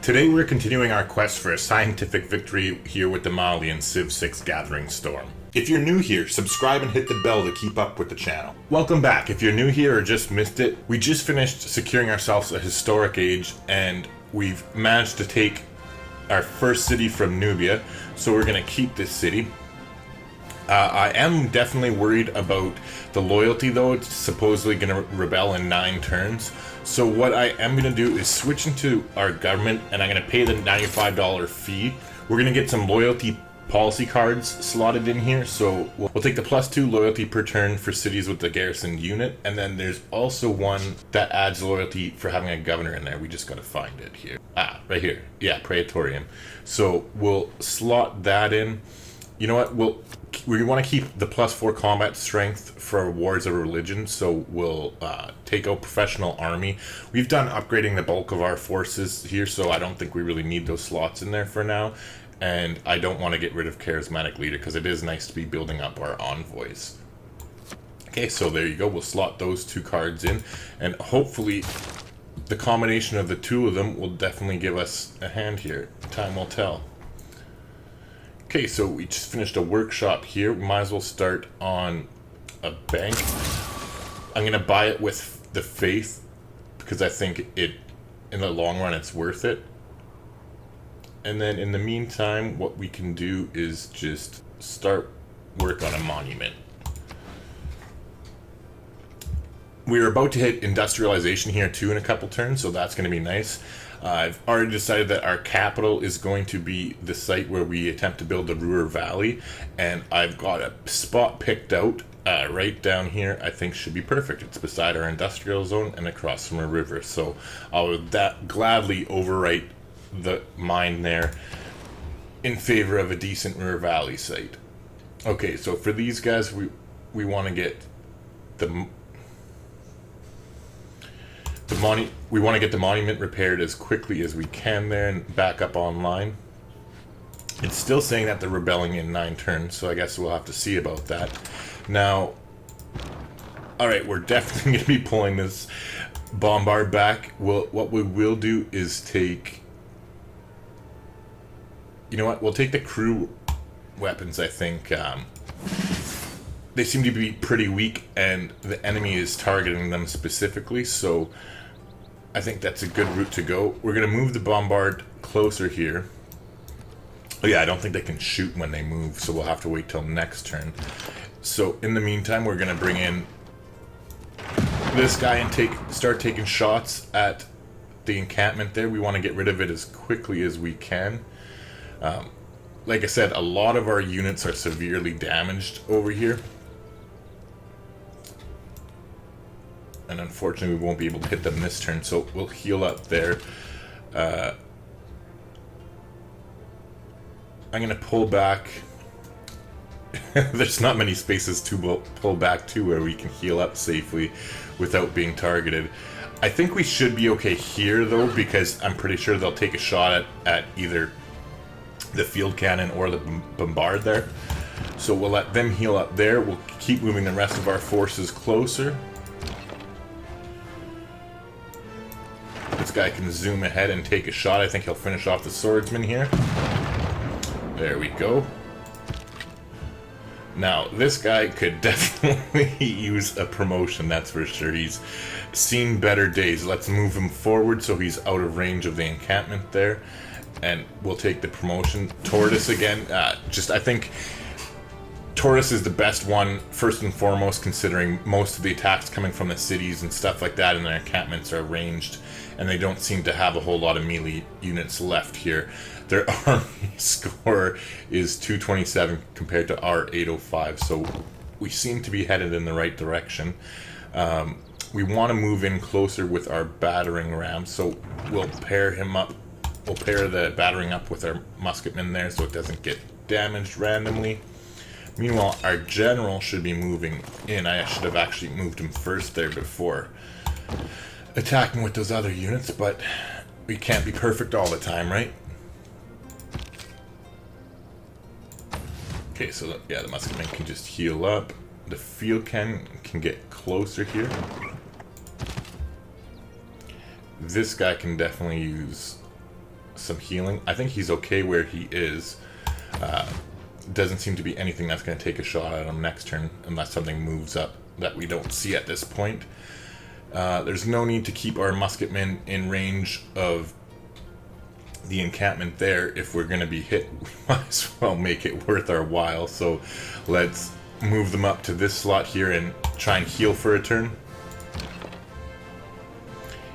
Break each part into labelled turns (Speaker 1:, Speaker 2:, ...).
Speaker 1: Today we're continuing our quest for a scientific victory here with the Malian Civ 6 Gathering Storm. If you're new here, subscribe and hit the bell to keep up with the channel. Welcome back. If you're new here or just missed it, we just finished securing ourselves a historic age and we've managed to take our first city from Nubia, so we're going to keep this city. I am definitely worried about the loyalty though. It's supposedly going to rebel in 9 turns. So what I am going to do is switch into our government and I'm going to pay the $95 fee. We're going to get some loyalty policy cards slotted in here. So we'll take the +2 loyalty per turn for cities with the garrison unit. And then there's also one that adds loyalty for having a governor in there. We just got to find it here. Right here. Yeah, Praetorian. So we'll slot that in. You know what? We want to keep the +4 combat strength for Wars of Religion, so we'll take out Professional Army. We've done upgrading the bulk of our forces here, so I don't think we really need those slots in there for now. And I don't want to get rid of Charismatic Leader, because it is nice to be building up our envoys. Okay, so there you go. We'll slot those 2 cards in, and hopefully the combination of the 2 of them will definitely give us a hand here. Time will tell. Okay, so we just finished a workshop here. We might as well start on a bank. I'm going to buy it with the faith because I think in the long run it's worth it. And then in the meantime, what we can do is just start work on a monument. We're about to hit industrialization here too in a couple turns, so that's going to be nice. I've already decided that our capital is going to be the site where we attempt to build the Ruhr Valley, and I've got a spot picked out right down here. I think should be perfect. It's beside our industrial zone and across from a river, so I would gladly overwrite the mine there in favor of a decent Ruhr Valley site. Okay, so for these guys, we want to get we want to get the monument repaired as quickly as we can there and back up online. It's still saying that they're rebelling in 9 turns, so I guess we'll have to see about that. Now, alright, we're definitely going to be pulling this bombard back. What we will do is take... You know what? We'll take the crew weapons, I think. They seem to be pretty weak, and the enemy is targeting them specifically, so I think that's a good route to go. We're going to move the bombard closer here. Oh yeah, I don't think they can shoot when they move, so we'll have to wait till next turn. So in the meantime, we're going to bring in this guy and start taking shots at the encampment there. We want to get rid of it as quickly as we can. Like I said, a lot of our units are severely damaged over here. And unfortunately, we won't be able to hit them this turn, so we'll heal up there. I'm going to pull back. There's not many spaces to pull back to where we can heal up safely without being targeted. I think we should be okay here, though, because I'm pretty sure they'll take a shot at either the field cannon or the bombard there. So we'll let them heal up there. We'll keep moving the rest of our forces closer. This guy can zoom ahead and take a shot. I think he'll finish off the swordsman here. There we go. Now, this guy could definitely use a promotion, that's for sure. He's seen better days. Let's move him forward so he's out of range of the encampment there. And we'll take the promotion. Tortoise again. I think Tortoise is the best one, first and foremost, considering most of the attacks coming from the cities and stuff like that, and their encampments are ranged, and they don't seem to have a whole lot of melee units left here. Their army score is 227 compared to our 805, so we seem to be headed in the right direction. We want to move in closer with our battering ram, so we'll pair him up. We'll pair the battering up with our musketmen there so it doesn't get damaged randomly. Meanwhile, our general should be moving in. I should have actually moved him first there before attacking with those other units, but we can't be perfect all the time, right? Okay, so yeah, the musketmen can just heal up. The field cannon can get closer here. This guy can definitely use some healing. I think he's okay where he is. Doesn't seem to be anything that's going to take a shot at him next turn unless something moves up that we don't see at this point. There's no need to keep our musketmen in range of the encampment there. If we're going to be hit, we might as well make it worth our while. So let's move them up to this slot here and try and heal for a turn.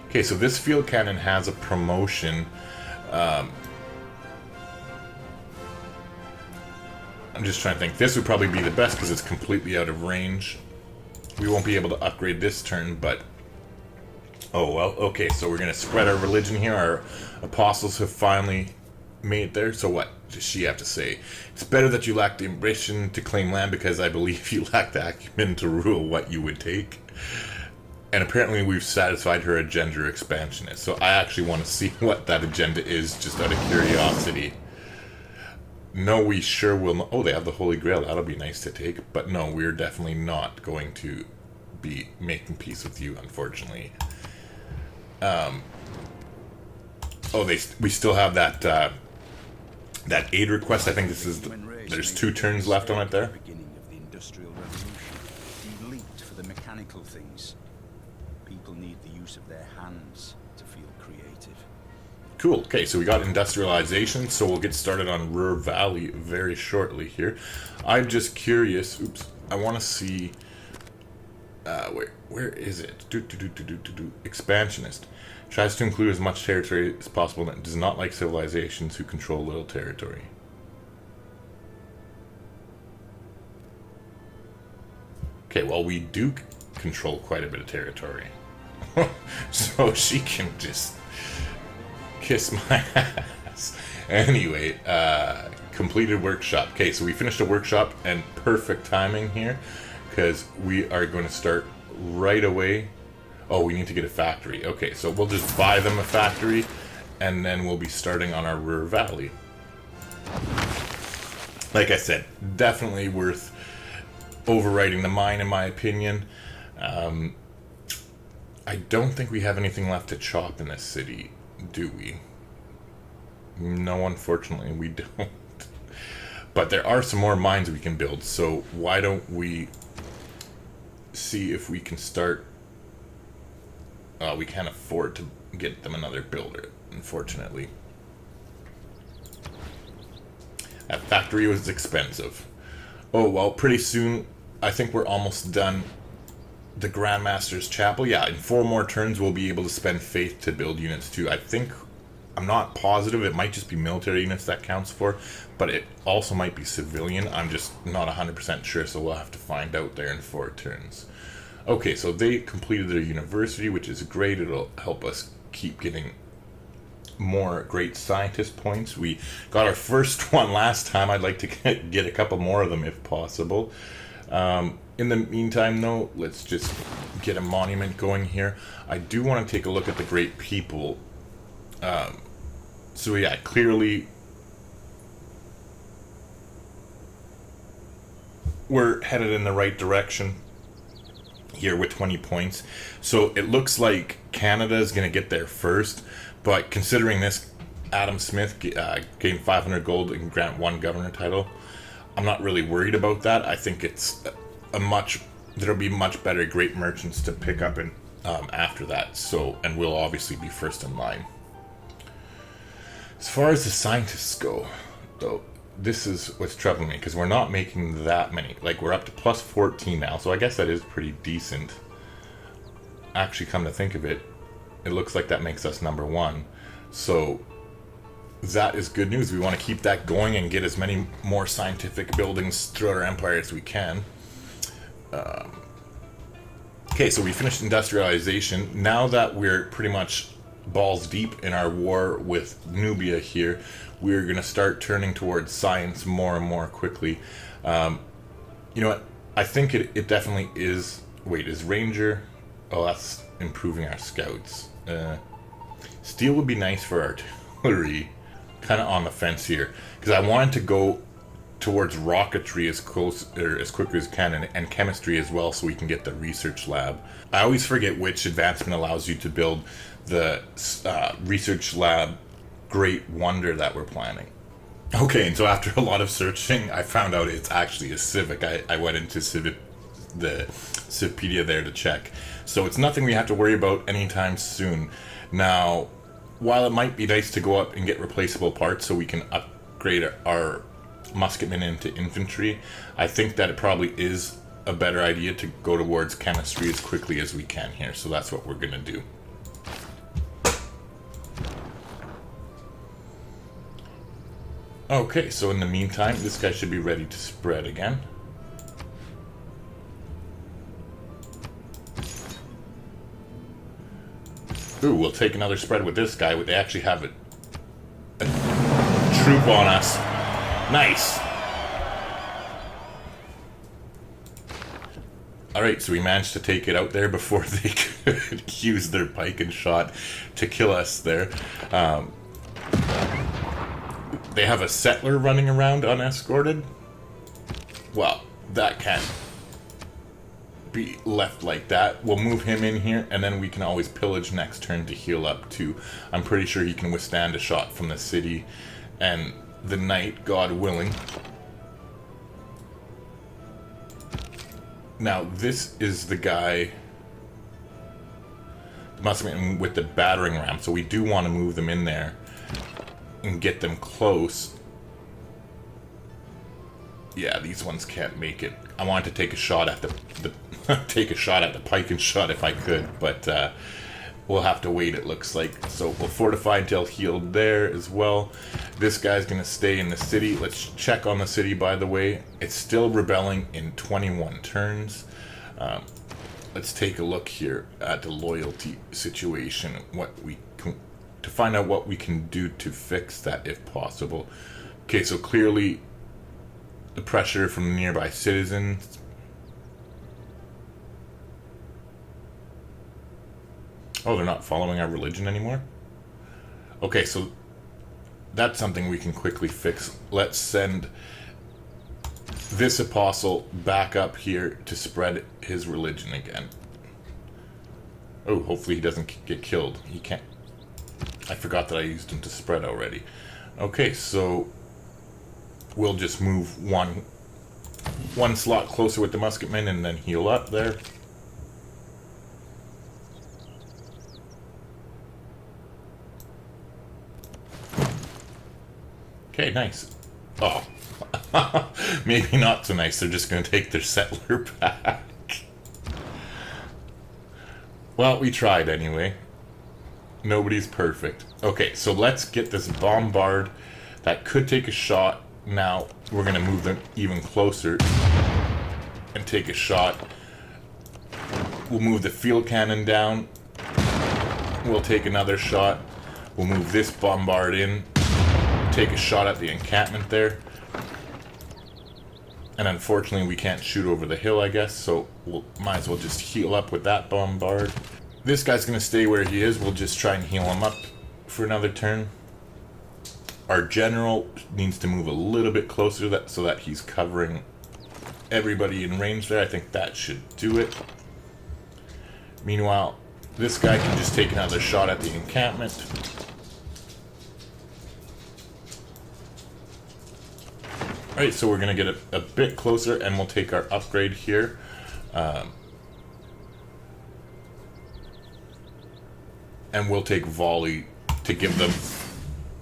Speaker 1: Okay, so this field cannon has a promotion. I'm just trying to think. This would probably be the best because it's completely out of range. We won't be able to upgrade this turn, but... Oh, well, okay, so we're going to spread our religion here. Our apostles have finally made it there. So what does she have to say? It's better that you lack the ambition to claim land because I believe you lack the acumen to rule what you would take. And apparently we've satisfied her agenda expansionist. So I actually want to see what that agenda is, just out of curiosity. No, we sure will not. Oh, they have the Holy Grail. That'll be nice to take. But no, we're definitely not going to be making peace with you, unfortunately. We still have that that aid request. I think this is there's 2 turns left on it there.
Speaker 2: Beginning of the Industrial Revolution, elite for the mechanical things. People need the use of their hands to feel creative.
Speaker 1: Cool. Okay, so we got industrialization, so we'll get started on Ruhr Valley very shortly here. I'm just curious. Oops. I want to see. Where is it? Expansionist. Tries to include as much territory as possible and does not like civilizations who control little territory. Okay, well, we do control quite a bit of territory. So she can just kiss my ass. Anyway, completed workshop. Okay, so we finished a workshop and perfect timing here because we are going to start right away. Oh, we need to get a factory. Okay, so we'll just buy them a factory and then we'll be starting on our Ruhr Valley. Like I said, definitely worth overwriting the mine in my opinion. I don't think we have anything left to chop in this city, do we? No, unfortunately we don't. But there are some more mines we can build, so why don't we see if we can start... we can't afford to get them another builder, unfortunately. That factory was expensive. Oh, well, pretty soon, I think we're almost done the Grandmaster's Chapel. Yeah, in 4 more turns, we'll be able to spend faith to build units too. I think, I'm not positive, it might just be military units that counts for, but it also might be civilian. I'm just not 100% sure, so we'll have to find out there in 4 turns. Okay, so they completed their university, which is great. It'll help us keep getting more great scientist points. We got our first one last time. I'd like to get a couple more of them if possible. In the meantime, though, let's just get a monument going here. I do want to take a look at the great people. So yeah, clearly we're headed in the right direction here with 20 points. So it looks like Canada is going to get there first, but considering this, Adam Smith gained 500 gold and grant 1 governor title, I'm not really worried about that. I think it's there'll be much better great merchants to pick up in, after that. So, and we'll obviously be first in line. As far as the scientists go, though, this is what's troubling me, because we're not making that many. Like, we're up to plus 14 now, so I guess that is pretty decent. Actually, come to think of it, it looks like that makes us number 1. So, that is good news. We want to keep that going and get as many more scientific buildings throughout our empire as we can. Okay, so we finished industrialization. Now that we're pretty much balls deep in our war with Nubia here, we're going to start turning towards science more and more quickly. You know what? I think it definitely is... Wait, is Ranger... Oh, that's improving our scouts. Steel would be nice for artillery. Kind of on the fence here. Because I wanted to go towards rocketry as quickly as can, and chemistry as well, so we can get the research lab. I always forget which advancement allows you to build the research lab great wonder that we're planning. Okay, and so after a lot of searching, I found out it's actually a civic. I went into the Civpedia there to check. So it's nothing we have to worry about anytime soon. Now, while it might be nice to go up and get replaceable parts so we can upgrade our musketmen into infantry, I think that it probably is a better idea to go towards chemistry as quickly as we can here. So that's what we're going to do. Okay, so in the meantime, this guy should be ready to spread again. Ooh, we'll take another spread with this guy. They actually have a troop on us. Nice! Alright, so we managed to take it out there before they could use their pike and shot to kill us there. They have a settler running around unescorted. Well, that can't be left like that. We'll move him in here, and then we can always pillage next turn to heal up too. I'm pretty sure he can withstand a shot from the city and the knight, God willing. Now, this is the guy, the musketman with the battering ram, so we do want to move them in there and get them close. Yeah, these ones can't make it. I wanted to take a shot at the take a shot at the pike and shot if I could, but we'll have to wait, it looks like. So we'll fortify until healed there as well. This guy's gonna stay in the city. Let's check on the city, by the way. It's still rebelling in 21 turns. Let's take a look here at the loyalty situation, to find out what we can do to fix that if possible. Okay, so clearly the pressure from nearby citizens. Oh, they're not following our religion anymore? Okay, so that's something we can quickly fix. Let's send this apostle back up here to spread his religion again. Oh, hopefully he doesn't get killed. He can't. I forgot that I used him to spread already. Okay, so we'll just move one slot closer with the musketmen and then heal up there. Okay, nice. Oh, maybe not so nice. They're just going to take their settler back. Well, we tried anyway. Nobody's perfect. Okay, so let's get this bombard that could take a shot. Now we're going to move them even closer and take a shot. We'll move the field cannon down. We'll take another shot. We'll move this bombard in. Take a shot at the encampment there. And unfortunately we can't shoot over the hill, I guess, so we'll might as well just heal up with that bombard. This guy's going to stay where he is. We'll just try and heal him up for another turn. Our general needs to move a little bit closer so that he's covering everybody in range there. I think that should do it. Meanwhile, this guy can just take another shot at the encampment. Alright, so we're going to get a bit closer and we'll take our upgrade here. And we'll take volley to give them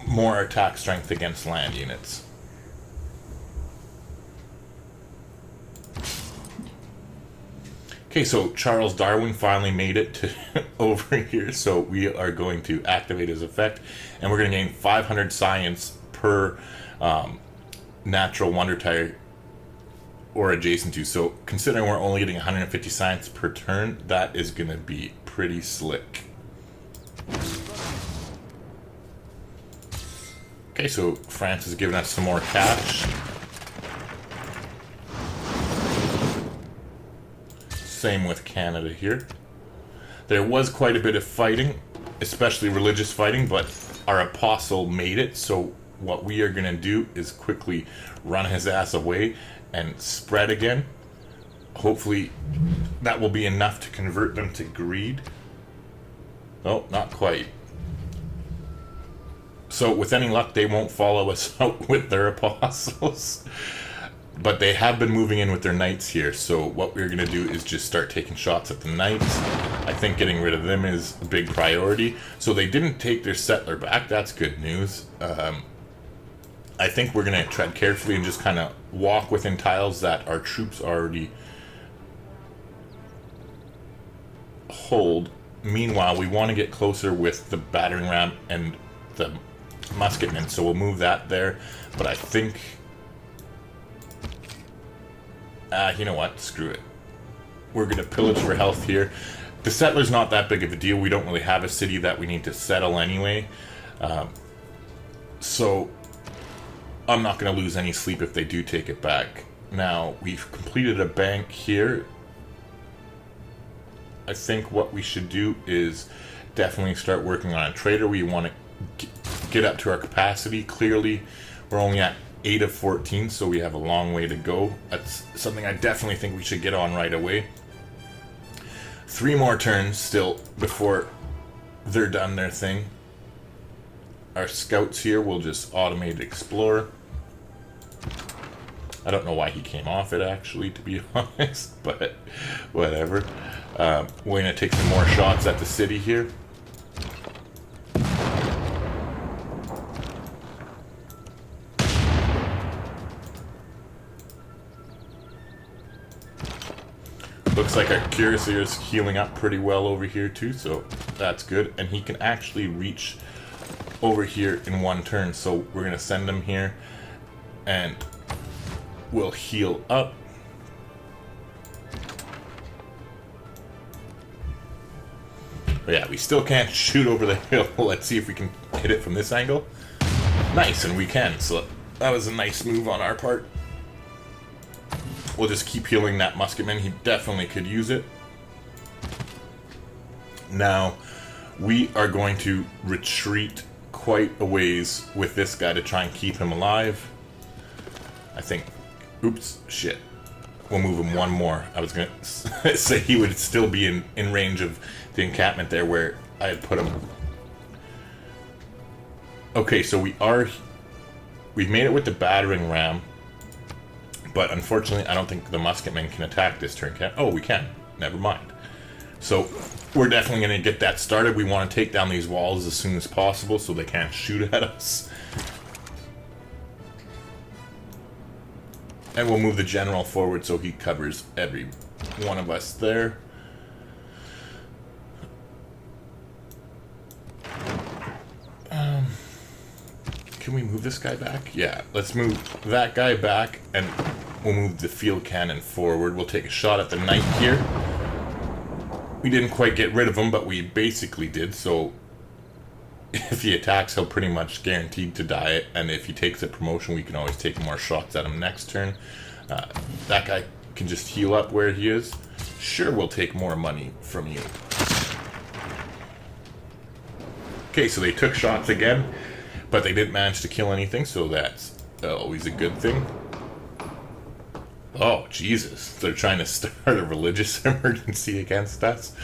Speaker 1: more attack strength against land units. Okay, so Charles Darwin finally made it to over here, so we are going to activate his effect, and we're going to gain 500 science per natural wonder tire or adjacent to. So considering we're only getting 150 science per turn, that is going to be pretty slick. Okay, so France has given us some more cash. Same with Canada here. There was quite a bit of fighting, especially religious fighting, but our apostle made it, so what we are going to do is quickly run his ass away and spread again. Hopefully that will be enough to convert them to greed. Oh, not quite. So with any luck, they won't follow us out with their apostles. But they have been moving in with their knights here, so what we're going to do is just start taking shots at the knights. I think getting rid of them is a big priority. So they didn't take their settler back. That's good news. I think we're going to tread carefully and just kind of walk within tiles that our troops already hold. Meanwhile, we want to get closer with the battering ram and the musketmen, so we'll move that there. But I think... you know what? Screw it. We're going to pillage for health here. The settler's not that big of a deal. We don't really have a city that we need to settle anyway. So I'm not going to lose any sleep if they do take it back. Now, we've completed a bank here. I think what we should do is definitely start working on a trader. We want to get up to our capacity. Clearly, we're only at 8 of 14, so we have a long way to go. That's something I definitely think we should get on right away. 3 more turns still before they're done their thing. Our scouts here will just automate explore. I don't know why he came off it, actually, to be honest, but whatever. We're going to take some more shots at the city here. Looks like our Cuirassier is healing up pretty well over here too, so that's good. And he can actually reach over here in 1 turn, so we're going to send him here and we'll heal up. But yeah, we still can't shoot over the hill. Let's see if we can hit it from this angle. Nice, and we can, so that was a nice move on our part. We'll just keep healing that musketman. He definitely could use it. Now, we are going to retreat quite a ways with this guy to try and keep him alive. I think... Oops, shit. We'll move him 1 more. I was going to say he would still be in range of the encampment there where I had put him. Okay, so we've made it with the battering ram. But unfortunately, I don't think the musketmen can attack this turn. Oh, we can. Never mind. So, we're definitely going to get that started. We want to take down these walls as soon as possible so they can't shoot at us. And we'll move the general forward so he covers every one of us there. Can we move this guy back? Yeah, let's move that guy back, and we'll move the field cannon forward. We'll take a shot at the knight here. We didn't quite get rid of him, but we basically did, so if he attacks, he'll pretty much guaranteed to die, and if he takes a promotion, we can always take more shots at him next turn. That guy can just heal up where he is. Sure, we'll take more money from you. Okay, so they took shots again. But they didn't manage to kill anything, so that's always a good thing. Oh, Jesus. They're trying to start a religious emergency against us.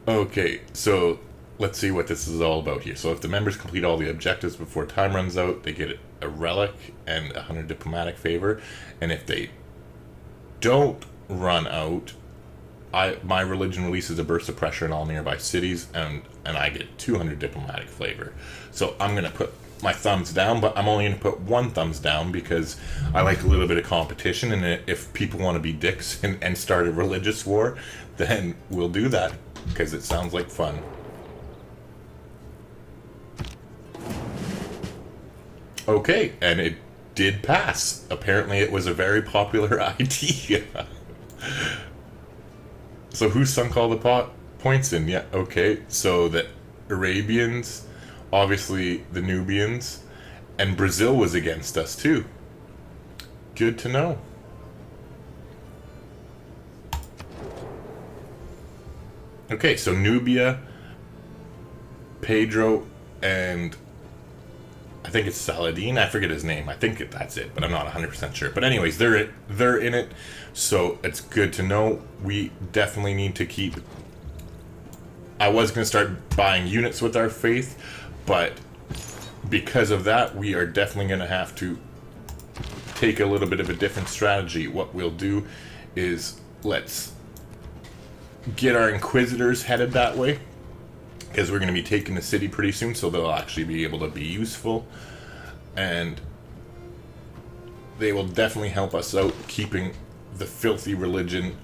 Speaker 1: Okay, so let's see what this is all about here. So if the members complete all the objectives before time runs out, they get a relic and 100 diplomatic favor. And if they don't run out, my religion releases a burst of pressure in all nearby cities, and I get 200 diplomatic flavor. So I'm going to put my thumbs down, but I'm only going to put 1 thumbs down because I like a little bit of competition, and if people want to be dicks and start a religious war, then we'll do that, because it sounds like fun. Okay, and it did pass. Apparently it was a very popular idea. So who sunk all the points in? Yeah, okay. So the Arabians, obviously the Nubians, and Brazil was against us too. Good to know. Okay, so Nubia, Pedro, and I think it's Saladin. I forget his name. I think that's it, but I'm not 100% sure. But anyways, they're in it, so it's good to know. We definitely need to keep... I was going to start buying units with our faith, But because of that, we are definitely going to have to take a little bit of a different strategy. What we'll do is let's get our Inquisitors headed that way, because we're going to be taking the city pretty soon, so they'll actually be able to be useful. And they will definitely help us out keeping the filthy religion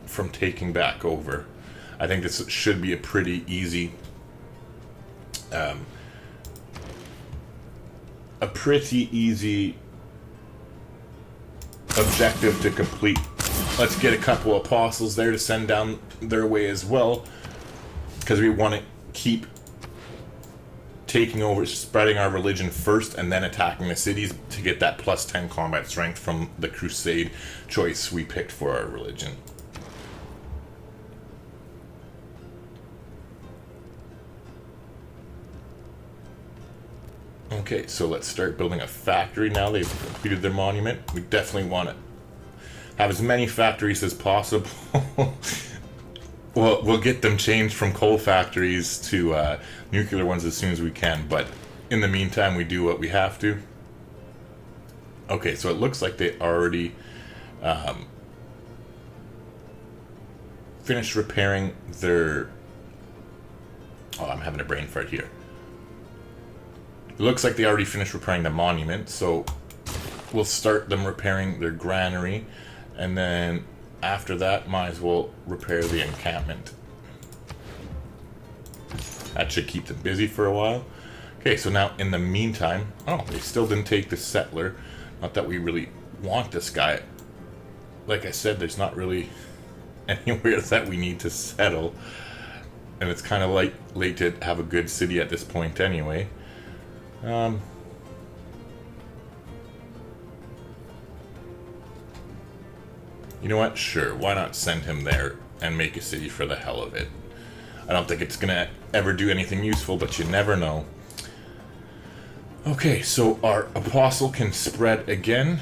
Speaker 1: from taking back over. I think this should be a pretty easy objective to complete. Let's get a couple apostles there to send down their way as well, because we want to keep taking over, spreading our religion first, and then attacking the cities to get that plus 10 combat strength from the crusade choice we picked for our religion. Okay, so let's start building a factory now they've completed their monument. We definitely want to have as many factories as possible. We'll get them changed from coal factories to nuclear ones as soon as we can, but in the meantime, we do what we have to. Okay, so it looks like they already finished repairing their... Oh, I'm having a brain fart here. It looks like they already finished repairing the monument, so we'll start them repairing their granary, and then after that, might as well repair the encampment. That should keep them busy for a while. Okay, so now in the meantime... Oh, they still didn't take the settler. Not that we really want this guy. Like I said, there's not really anywhere that we need to settle. And it's kind of late to have a good city at this point anyway. You know what? Sure, why not send him there and make a city for the hell of it? I don't think it's gonna ever do anything useful, but you never know. Okay, so our apostle can spread again.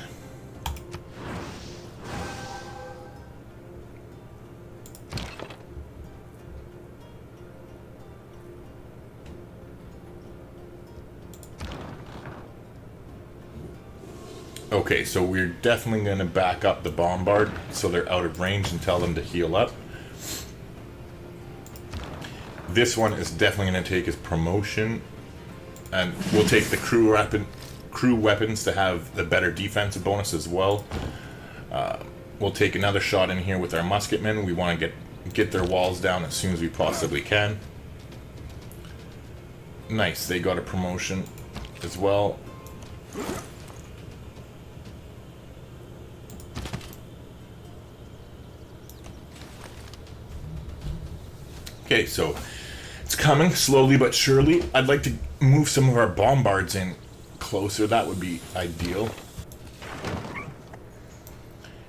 Speaker 1: Okay, so we're definitely going to back up the bombard so they're out of range and tell them to heal up. This one is definitely going to take his promotion, and we'll take the crew weapons to have the better defensive bonus as well. We'll take another shot in here with our musketmen. We want to get their walls down as soon as we possibly can. Nice, they got a promotion as well. Okay, so it's coming slowly but surely. I'd like to move some of our bombards in closer. That would be ideal.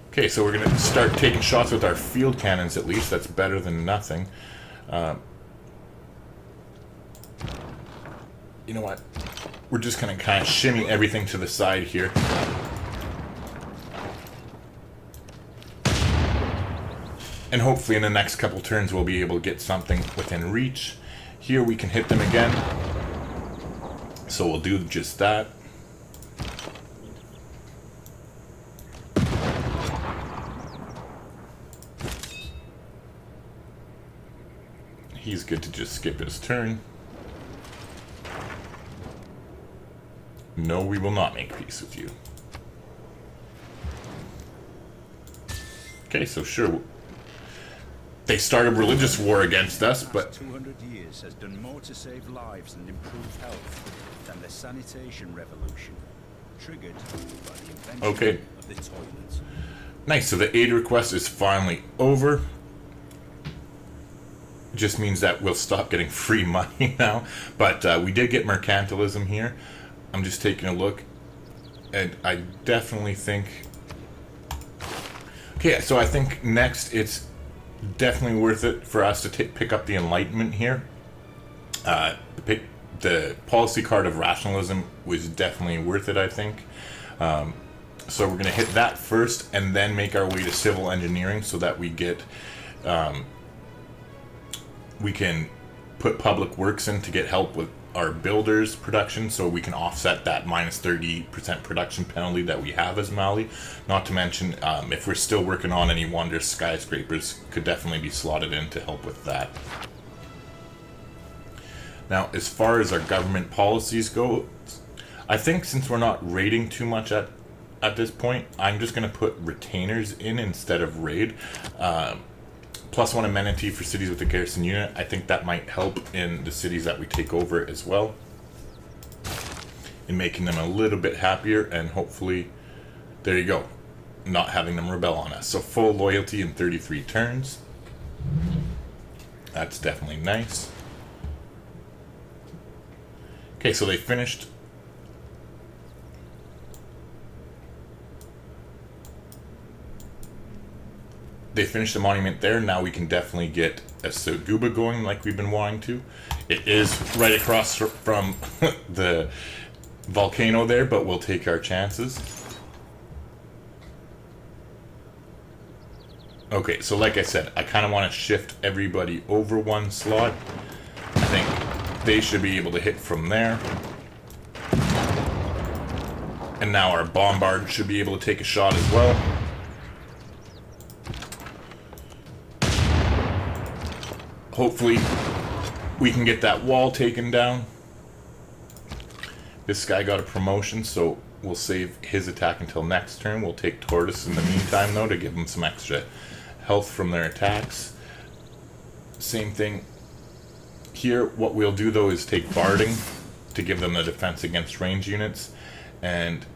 Speaker 1: Okay, so we're going to start taking shots with our field cannons at least. That's better than nothing. You know what? We're just going to kind of shimmy everything to the side here. And hopefully in the next couple turns we'll be able to get something within reach. Here we can hit them again. So we'll do just that. He's good to just skip his turn. No, we will not make peace with you. Okay, so sure. They started a religious war against us, but...
Speaker 2: 200 years has done more to save lives and improve health than the sanitation revolution, triggered by the invention of the toilet.
Speaker 1: Nice, so the aid request is finally over. It just means that we'll stop getting free money now. But we did get mercantilism here. I'm just taking a look. And I definitely think... Okay, so I think next it's definitely worth it for us to pick up the Enlightenment here. The policy card of rationalism was definitely worth it, I think. So we're going to hit that first and then make our way to civil engineering so that we get... we can put public works in to get help with our builders production, so we can offset that minus 30% production penalty that we have as Mali. Not to mention, if we're still working on any wonder skyscrapers, could definitely be slotted in to help with that. Now, as far as our government policies go, I think since we're not raiding too much at this point, I'm just going to put retainers in instead of raid. +1 amenity for cities with a garrison unit. I think that might help in the cities that we take over as well, in making them a little bit happier, and hopefully, there you go, not having them rebel on us. So full loyalty in 33 turns. That's definitely nice. Okay, so they finished. They finished the monument there. Now we can definitely get a Seguba going like we've been wanting to. It is right across from the volcano there, but we'll take our chances. Okay, so like I said, I kind of want to shift everybody over one slot. I think they should be able to hit from there. And now our bombard should be able to take a shot as well. Hopefully, we can get that wall taken down. This guy got a promotion, so we'll save his attack until next turn. We'll take Tortoise in the meantime, though, to give them some extra health from their attacks. Same thing here. What we'll do, though, is take Barding to give them the defense against range units. And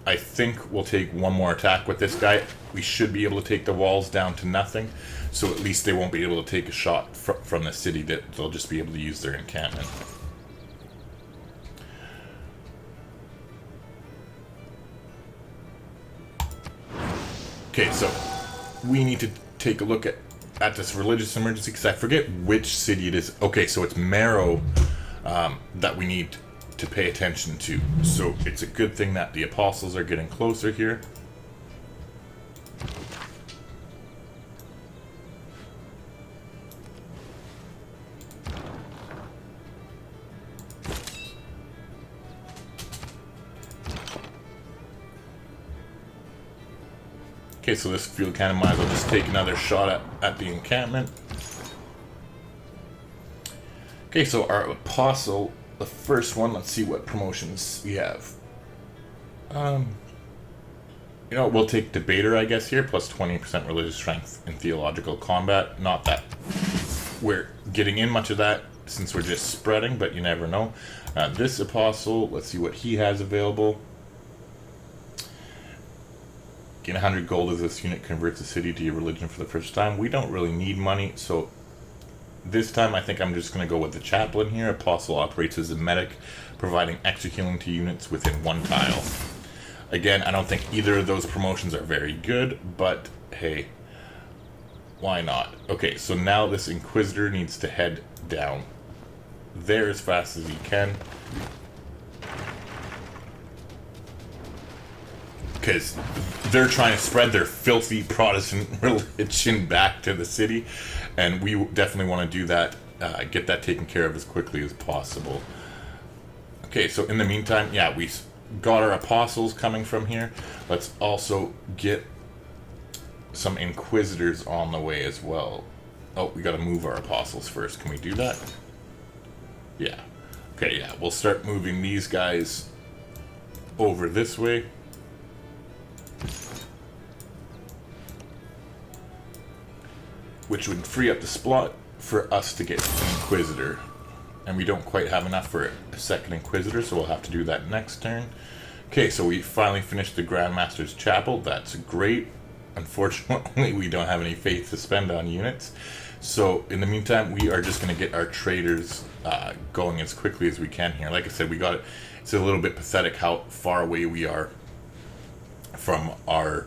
Speaker 1: I think we'll take one more attack with this guy. We should be able to take the walls down to nothing. So at least they won't be able to take a shot from the city. That they'll just be able to use their encampment. Okay, so we need to take a look at this religious emergency, because I forget which city it is. Okay, so it's Marrow that we need to pay attention to. So it's a good thing that the apostles are getting closer here. Okay, so this field cannon might as well just take another shot at the encampment. Okay, so our apostle, the first one, let's see what promotions we have. You know, we'll take debater, I guess, here, plus 20% religious strength in theological combat. Not that we're getting in much of that since we're just spreading, but you never know. This apostle, let's see what he has available. Gain 100 gold as this unit converts a city to your religion for the first time. We don't really need money, so this time I think I'm just going to go with the chaplain here. Apostle operates as a medic, providing extra healing to units within 1 tile. Again, I don't think either of those promotions are very good, but hey, why not? Okay, so now this Inquisitor needs to head down there as fast as he can, because they're trying to spread their filthy Protestant religion back to the city, and we definitely want to do that, get that taken care of as quickly as possible. Okay, so in the meantime, yeah, we got our apostles coming from here. Let's also get some Inquisitors on the way as well. Oh, we got to move our apostles first. Can we do that? Yeah. Okay, yeah, we'll start moving these guys over this way. Which would free up the slot for us to get an Inquisitor. And we don't quite have enough for a second Inquisitor, so we'll have to do that next turn. Okay, so we finally finished the Grandmaster's Chapel. That's great. Unfortunately, we don't have any faith to spend on units. So in the meantime, we are just going to get our traders going as quickly as we can here. Like I said, we got it. It's a little bit pathetic how far away we are from our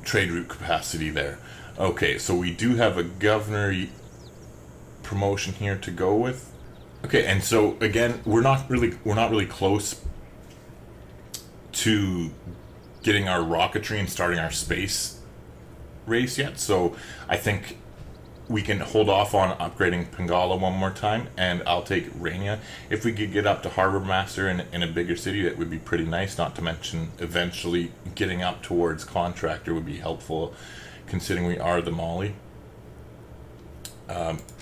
Speaker 1: trade route capacity there. Okay, so we do have a governor promotion here to go with. Okay, and so again, we're not really close to getting our rocketry and starting our space race yet. So I think we can hold off on upgrading Pangala one more time, and I'll take Rania. If we could get up to Harbor Master in a bigger city, that would be pretty nice. Not to mention, eventually getting up towards Contractor would be helpful, considering we are the Mali.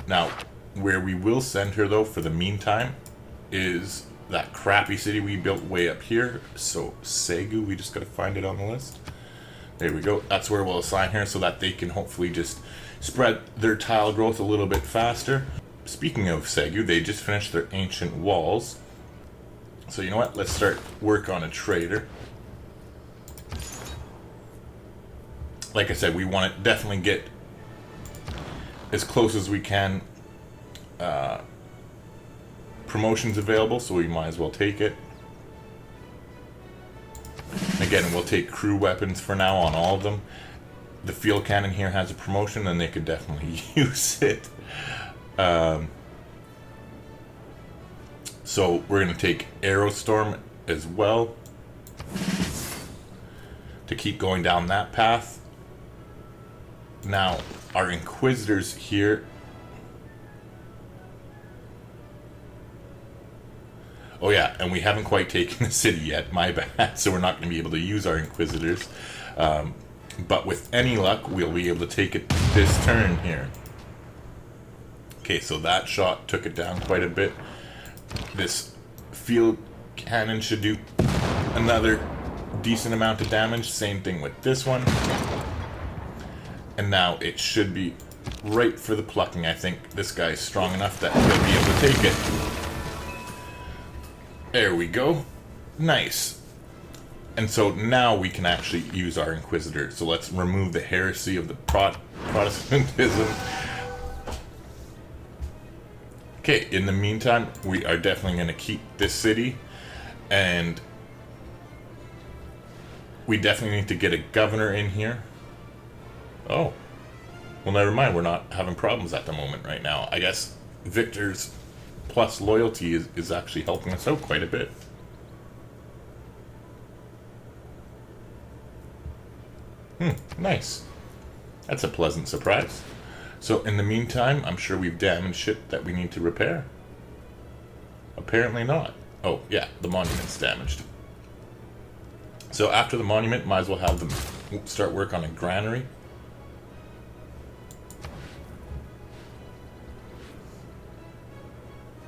Speaker 1: Now, where we will send her, though, for the meantime, is that crappy city we built way up here. So, Segu, we just gotta find it on the list. There we go. That's where we'll assign her so that they can hopefully just spread their tile growth a little bit faster. Speaking of Segu, they just finished their ancient walls. So you know what? Let's start work on a trader. Like I said, we want to definitely get as close as we can promotions available, so we might as well take it. Again, we'll take crew weapons for now on all of them. The field cannon here has a promotion, and they could definitely use it. So we're going to take Aerostorm as well to keep going down that path. Now, our Inquisitors here. Oh yeah, and we haven't quite taken the city yet, my bad, so we're not going to be able to use our Inquisitors. But with any luck, we'll be able to take it this turn here. Okay, so that shot took it down quite a bit. This field cannon should do another decent amount of damage. Same thing with this one. And now it should be right for the plucking. I think this guy's strong enough that he'll be able to take it. There we go. Nice. And so now we can actually use our Inquisitor. So let's remove the heresy of the Protestantism. Okay, in the meantime, we are definitely going to keep this city. And we definitely need to get a governor in here. Oh. Well, never mind. We're not having problems at the moment right now. I guess Victor's plus loyalty is actually helping us out quite a bit. Nice. That's a pleasant surprise. So in the meantime, I'm sure we've damaged shit that we need to repair. Apparently not. Oh, yeah, the monument's damaged. So after the monument, might as well have them start work on a granary.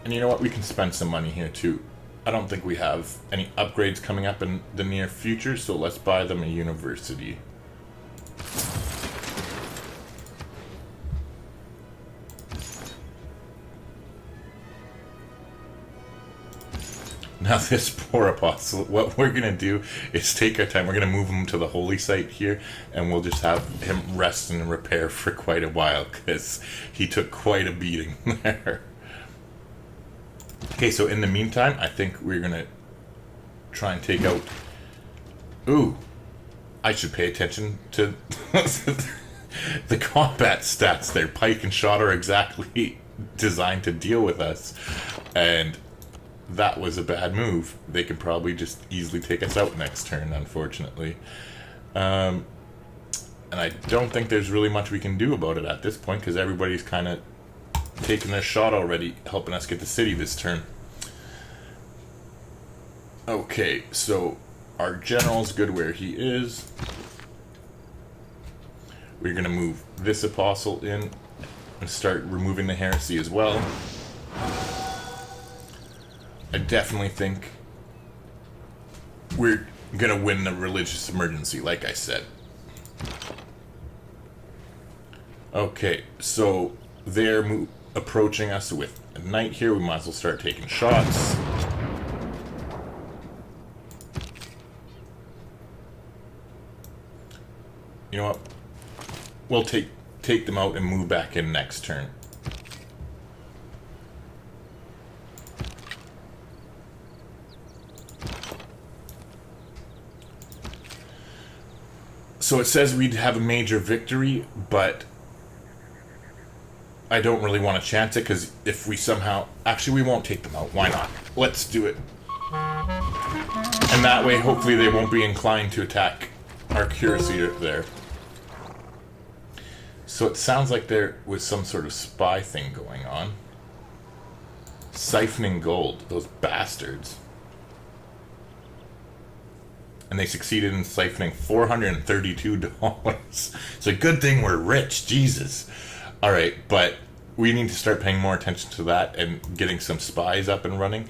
Speaker 1: And you know what? We can spend some money here too. I don't think we have any upgrades coming up in the near future, so let's buy them a university. Now this poor apostle, what we're going to do is take our time. We're going to move him to the holy site here, and we'll just have him rest and repair for quite a while, because he took quite a beating there. Okay, so in the meantime, I think we're going to try and take out... Ooh, I should pay attention to the combat stats there. Pike and shot are exactly designed to deal with us, and that was a bad move. They could probably just easily take us out next turn, unfortunately. And I don't think there's really much we can do about it at this point, because everybody's kind of taking their shot already, helping us get the city this turn. Okay, so our general's good where he is. We're going to move this apostle in and start removing the heresy as well. I definitely think we're going to win the religious emergency, like I said. Okay, so they're approaching us with a knight here. We might as well start taking shots. You know what? We'll take them out and move back in next turn. So it says we'd have a major victory, but I don't really want to chance it, because if we somehow... Actually, we won't take them out. Why not? Let's do it. And that way, hopefully, they won't be inclined to attack our curacy there. So it sounds like there was some sort of spy thing going on. Siphoning gold, those bastards. And they succeeded in siphoning $432. It's a good thing we're rich, Jesus. Alright, but we need to start paying more attention to that and getting some spies up and running.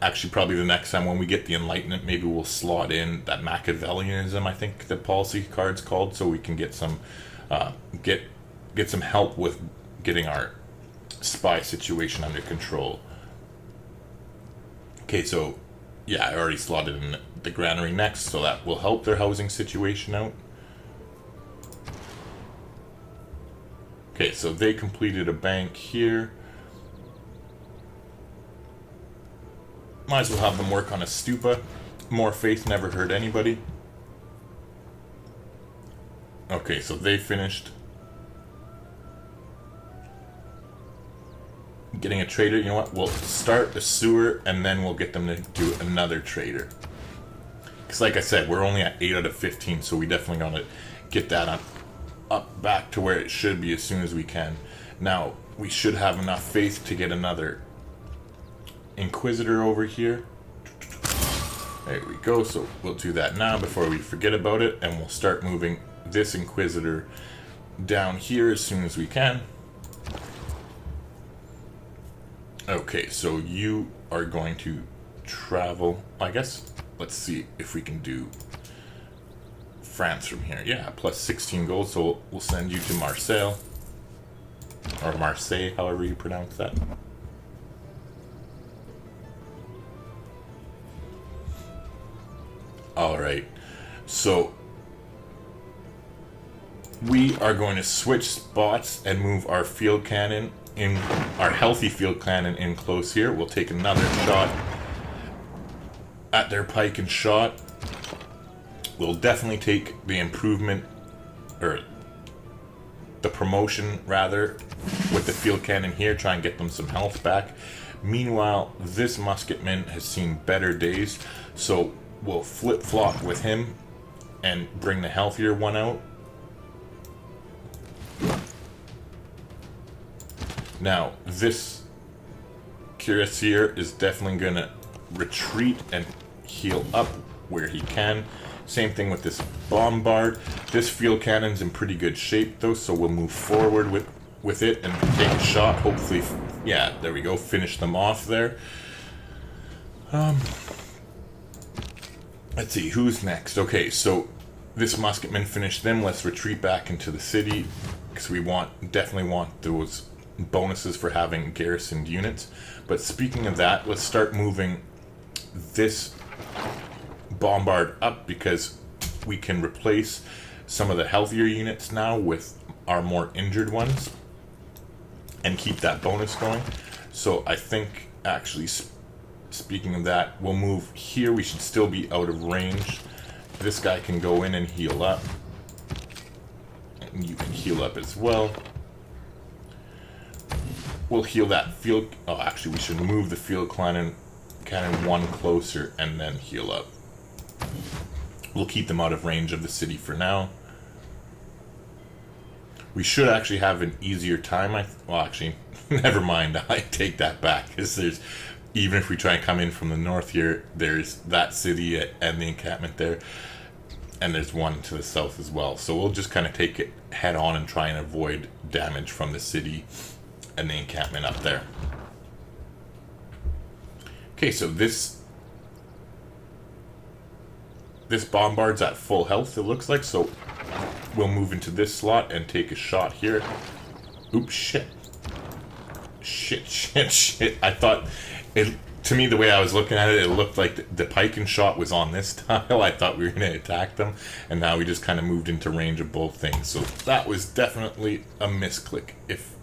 Speaker 1: Actually, probably the next time when we get the Enlightenment, maybe we'll slot in that Machiavellianism, I think the policy card's called, so we can get some get some help with getting our spy situation under control. Okay, so yeah, I already slotted in the granary next, so that will help their housing situation out. Okay, so they completed a bank here. Might as well have them work on a stupa. More faith never hurt anybody. Okay, so they finished getting a trader. You know what? We'll start a sewer and then we'll get them to do another trader. Because like I said, we're only at 8 out of 15, so we definitely got to get that up back to where it should be as soon as we can. Now, we should have enough faith to get another Inquisitor over here. There we go. So we'll do that now before we forget about it, and we'll start moving this Inquisitor down here as soon as we can. Okay, so you are going to travel, I guess. Let's see if we can do France from here. Yeah, plus 16 gold, so we'll send you to Marseille. Or Marseille, however you pronounce that. Alright, so we are going to switch spots and move our field cannon in, our healthy field cannon in close here. We'll take another shot at their pike and shot. We'll definitely take the improvement, or the promotion rather, with the field cannon here, try and get them some health back. Meanwhile, this musketman has seen better days, so we'll flip-flop with him and bring the healthier one out. Now, this cuirassier is definitely going to retreat and heal up where he can. Same thing with this bombard. This field cannon's in pretty good shape though, so we'll move forward with it and take a shot. Hopefully, yeah, there we go, finish them off there. Let's see, who's next? Okay, so this musketman finished them. Let's retreat back into the city because we definitely want those bonuses for having garrisoned units. But speaking of that, let's start moving this bombard up because we can replace some of the healthier units now with our more injured ones and keep that bonus going. So I think actually, speaking of that, we'll move here. We should still be out of range. This guy can go in and heal up. And you can heal up as well. We'll heal that field. Oh, actually, we should move the field cannon one closer and then heal up. We'll keep them out of range of the city for now. We should actually have an easier time. Well, actually, never mind. I take that back because even if we try and come in from the north here, there's that city and the encampment there, and there's one to the south as well. So we'll just kind of take it head on and try and avoid damage from the city and the encampment up there. Okay, so this bombard's at full health, it looks like, so we'll move into this slot and take a shot here. Oops, shit. Shit. I thought, to me, the way I was looking at it, it looked like the pike and shot was on this tile. I thought we were going to attack them, and now we just kind of moved into range of both things. So that was definitely a misclick, if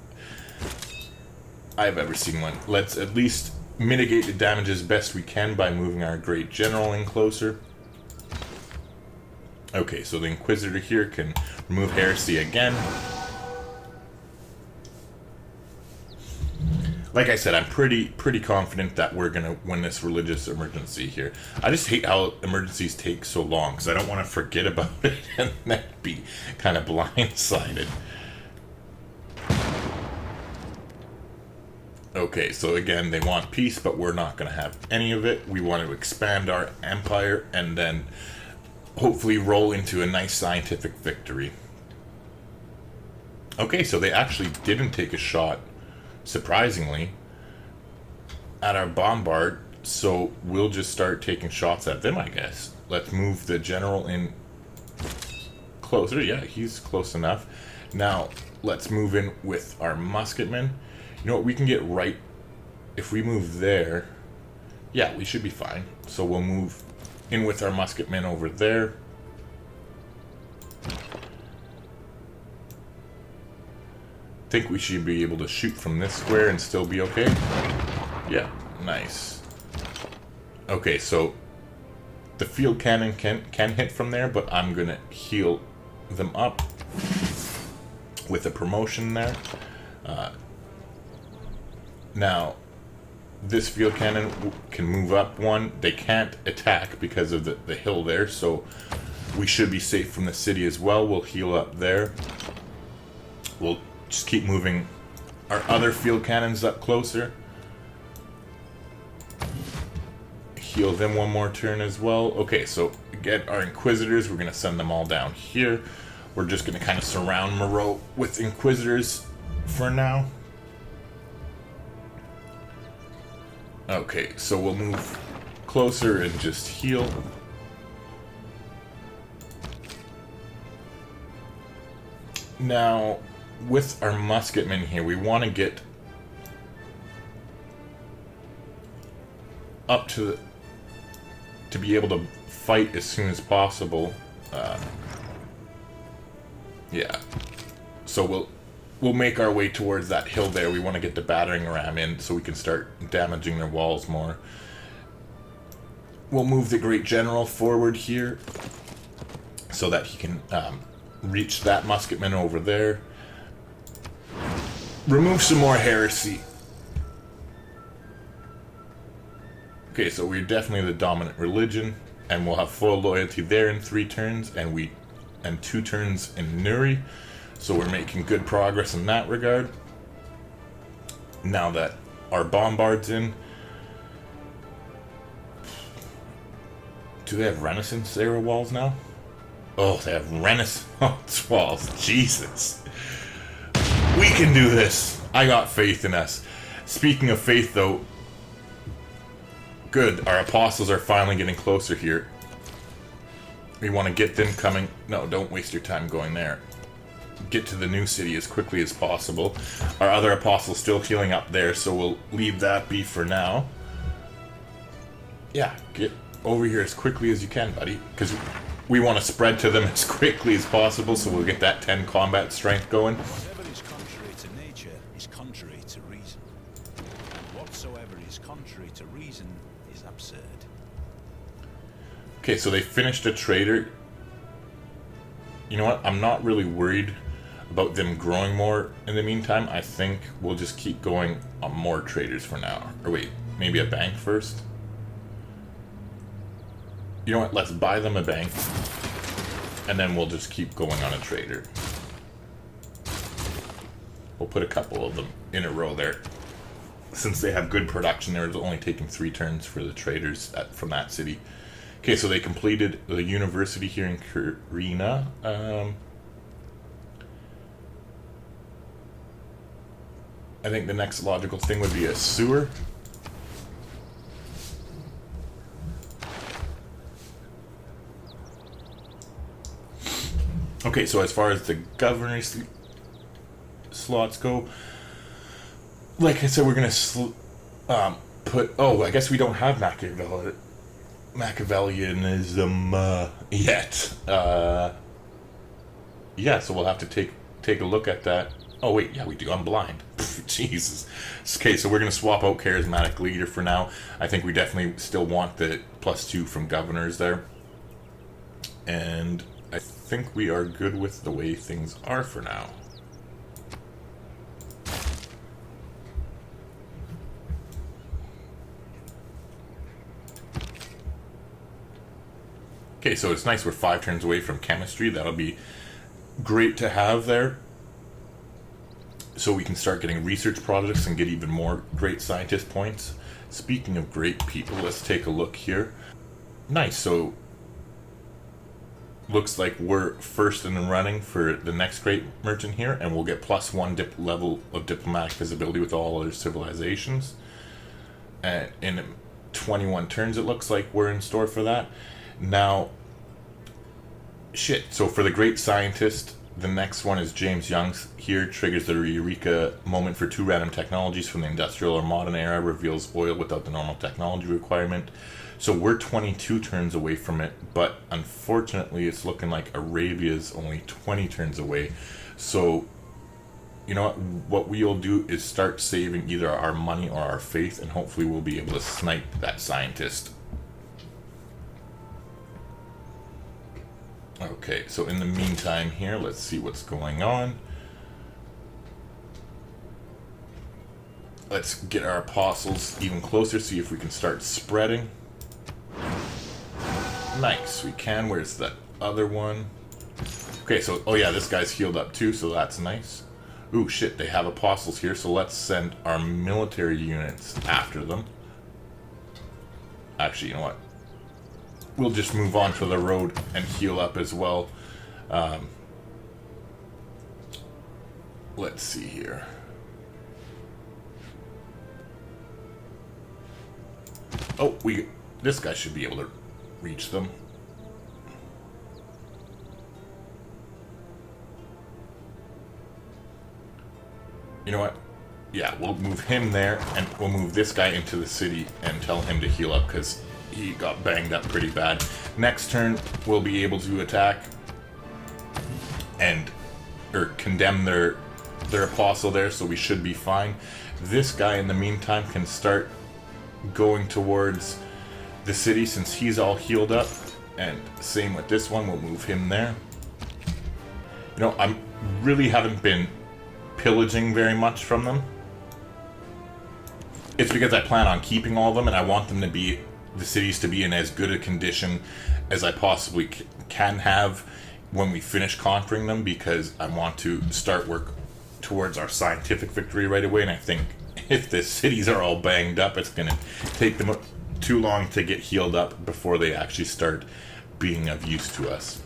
Speaker 1: I've ever seen one. Let's at least mitigate the damage as best we can by moving our great general in closer. Okay, so the Inquisitor here can remove heresy again. Like I said, I'm pretty confident that we're gonna win this religious emergency here. I just hate how emergencies take so long, because I don't want to forget about it and then be kind of blindsided. Okay, so again, they want peace, but we're not going to have any of it. We want to expand our empire and then hopefully roll into a nice scientific victory. Okay, so they actually didn't take a shot, surprisingly, at our bombard, so we'll just start taking shots at them, I guess. Let's move the general in closer. Yeah, he's close enough. Now, let's move in with our musketmen. You know what, we can get right, if we move there, yeah, we should be fine. So we'll move in with our musketmen over there. Think we should be able to shoot from this square and still be okay. Yeah, nice. Okay, so the field cannon can hit from there, but I'm gonna heal them up with a promotion there. Now, this field cannon can move up one. They can't attack because of the hill there, so we should be safe from the city as well. We'll heal up there. We'll just keep moving our other field cannons up closer. Heal them one more turn as well. Okay, so get our Inquisitors. We're going to send them all down here. We're just going to kind of surround Moreau with Inquisitors for now. Okay, so we'll move closer and just heal. Now, with our musketmen here, we want to get up to be able to fight as soon as possible. Yeah. So we'll make our way towards that hill there. We want to get the battering ram in so we can start damaging their walls more. We'll move the Great General forward here so that he can reach that musketman over there. Remove some more heresy. Okay, so we're definitely the dominant religion, and we'll have full loyalty there in 3 turns, and 2 turns in Nuri. So we're making good progress in that regard. Now that our bombard's in. Do they have Renaissance era walls now? Oh, they have Renaissance walls. Jesus. We can do this. I got faith in us. Speaking of faith, though, good. Our apostles are finally getting closer here. We want to get them coming. No, don't waste your time going there. Get to the new city as quickly as possible. Our other apostle's still healing up there, so we'll leave that be for now. Yeah, get over here as quickly as you can, buddy, because we want to spread to them as quickly as possible, so we'll get that 10 combat strength going.
Speaker 2: Whatever is contrary to nature is contrary to reason. And whatsoever is contrary to reason is absurd.
Speaker 1: Okay, so they finished a trader. You know what? I'm not really worried about them growing more in the meantime. I think we'll just keep going on more traders for now. Or wait, maybe a bank first? You know what? Let's buy them a bank. And then we'll just keep going on a trader. We'll put a couple of them in a row there. Since they have good production, they're only taking 3 turns for the traders from that city. Okay, so they completed the university here in Karina. I think the next logical thing would be a sewer. Okay, so as far as the governor's slots go, like I said, we're going to put... Oh, I guess we don't have Machiavellianism yet. Yeah, so we'll have to take a look at that. Oh wait, yeah we do. I'm blind. Jesus. Okay, so we're going to swap out charismatic leader for now. I think we definitely still want the +2 from governors there. And I think we are good with the way things are for now. Okay, so it's nice we're 5 turns away from chemistry. That'll be great to have there. So we can start getting research projects and get even more great scientist points. Speaking of great people, let's take a look here. Nice, so looks like we're first in the running for the next great merchant here, and we'll get +1 level of diplomatic visibility with all other civilizations. And in 21 turns, it looks like we're in store for that. Now, shit, so for the great scientist, the next one is James Young's here, triggers the Eureka moment for 2 random technologies from the industrial or modern era, reveals oil without the normal technology requirement. So we're 22 turns away from it, but unfortunately it's looking like Arabia's only 20 turns away. So, you know what we'll do is start saving either our money or our faith, and hopefully we'll be able to snipe that scientist. Okay, so in the meantime here, let's see what's going on. Let's get our apostles even closer, see if we can start spreading. Nice, we can. Where's the other one? Okay, so, oh yeah, this guy's healed up too, so that's nice. Ooh, shit, they have apostles here, so let's send our military units after them. Actually, you know what? We'll just move on to the road and heal up as well. Let's see here. Oh, this guy should be able to reach them. You know what? Yeah, we'll move him there, and we'll move this guy into the city and tell him to heal up, because he got banged up pretty bad. Next turn, we'll be able to attack and condemn their apostle there, so we should be fine. This guy, in the meantime, can start going towards the city since he's all healed up, and same with this one. We'll move him there. You know, I really haven't been pillaging very much from them. It's because I plan on keeping all of them, and I want them to be, the cities to be in as good a condition as I possibly can have when we finish conquering them, because I want to start work towards our scientific victory right away. And I think if the cities are all banged up, it's going to take them too long to get healed up before they actually start being of use to us.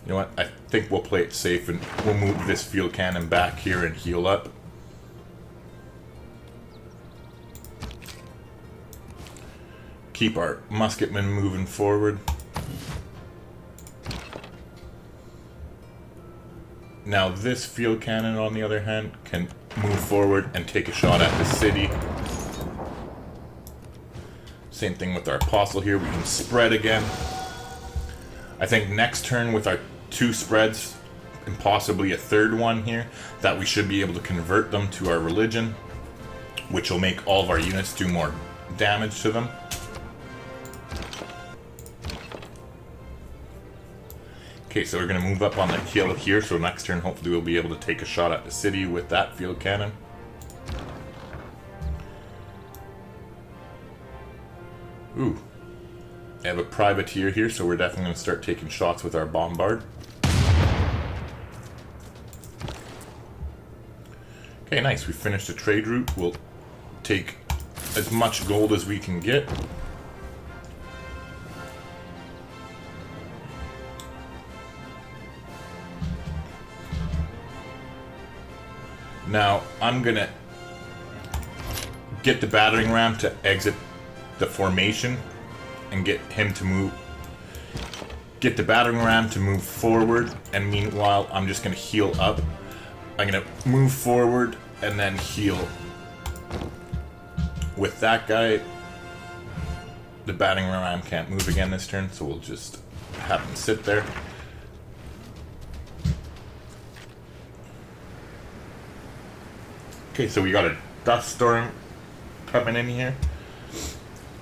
Speaker 1: You know what? I think we'll play it safe, and we'll move this field cannon back here and heal up. Keep our musketmen moving forward. Now this field cannon, on the other hand, can move forward and take a shot at the city. Same thing with our apostle here. We can spread again. I think next turn with our 2 spreads, and possibly a 3rd one here, that we should be able to convert them to our religion, which will make all of our units do more damage to them. Okay, so we're going to move up on the hill here, so next turn hopefully we'll be able to take a shot at the city with that field cannon. Ooh. I have a privateer here, so we're definitely going to start taking shots with our bombard. Okay, nice. We finished the trade route. We'll take as much gold as we can get. Now, I'm going to get the battering ram to exit the formation and get him to move. Get the battering ram to move forward, and meanwhile, I'm just going to heal up. I'm going to move forward and then heal. With that guy, the battering ram can't move again this turn, so we'll just have him sit there. Okay, so we got a dust storm coming in here.